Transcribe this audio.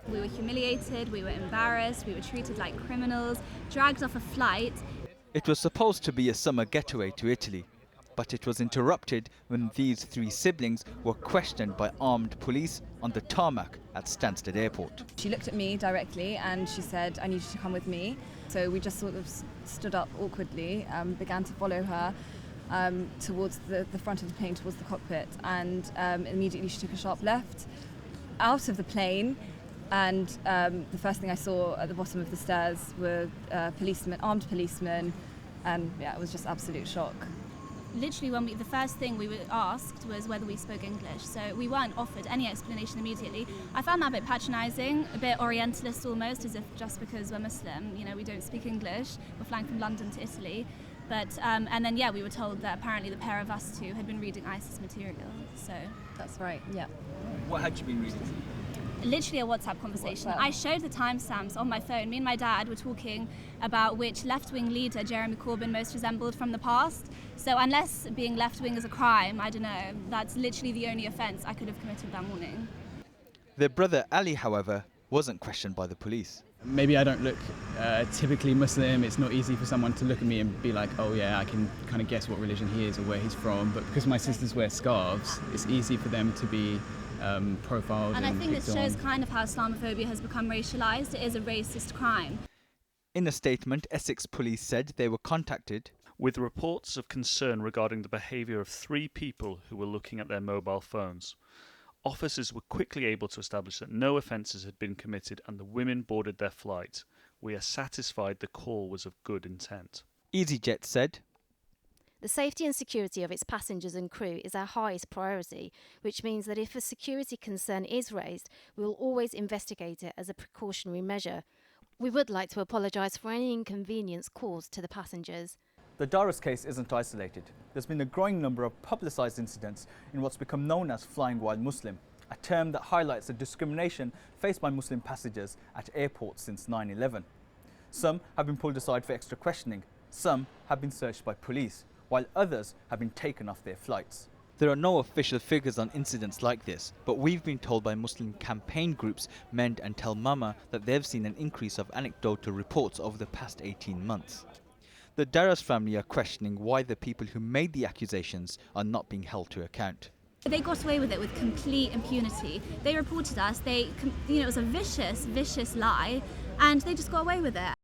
We were humiliated, we were embarrassed, we were treated like criminals, dragged off a flight. It was supposed to be a summer getaway to Italy, but it was interrupted when these three siblings were questioned by armed police on the tarmac at Stansted Airport. She looked at me directly and she said, "I need you to come with me." So we just sort of stood up awkwardly, began to follow her towards the front of the plane, towards the cockpit, and immediately she took a sharp left out of the plane. And the first thing I saw at the bottom of the stairs were policemen, armed policemen, and yeah, it was just absolute shock. Literally, the first thing we were asked was whether we spoke English, so we weren't offered any explanation immediately. I found that a bit patronising, a bit orientalist almost, as if just because we're Muslim, we don't speak English. We're flying from London to Italy. But and then we were told that apparently the pair of us two had been reading ISIS material. So that's right. Yeah. What had you been reading? Literally a WhatsApp conversation. I showed the timestamps on my phone. Me and my dad were talking about which left-wing leader Jeremy Corbyn most resembled from the past. So unless being left-wing is a crime, I don't know, that's literally the only offence I could have committed that morning. Their brother Ali, however, wasn't questioned by the police. Maybe I don't look typically Muslim. It's not easy for someone to look at me and be like, oh yeah, I can kind of guess what religion he is or where he's from. But because my sisters wear scarves, it's easy for them to be profiled. And I think this shows kind of how Islamophobia has become racialised. It is a racist crime. In a statement, Essex police said they were contacted with reports of concern regarding the behaviour of 3 people who were looking at their mobile phones. Officers were quickly able to establish that no offences had been committed and the women boarded their flight. We are satisfied the call was of good intent. EasyJet said, "The safety and security of its passengers and crew is our highest priority, which means that if a security concern is raised, we will always investigate it as a precautionary measure. We would like to apologise for any inconvenience caused to the passengers." The Daras case isn't isolated. There's been a growing number of publicised incidents in what's become known as flying while Muslim, a term that highlights the discrimination faced by Muslim passengers at airports since 9/11. Some have been pulled aside for extra questioning, some have been searched by police, while others have been taken off their flights. There are no official figures on incidents like this, but we've been told by Muslim campaign groups Mend and Tell Mama that they've seen an increase of anecdotal reports over the past 18 months. The Daras family are questioning why the people who made the accusations are not being held to account. They got away with it with complete impunity. They reported us, it was a vicious, vicious lie, and they just got away with it.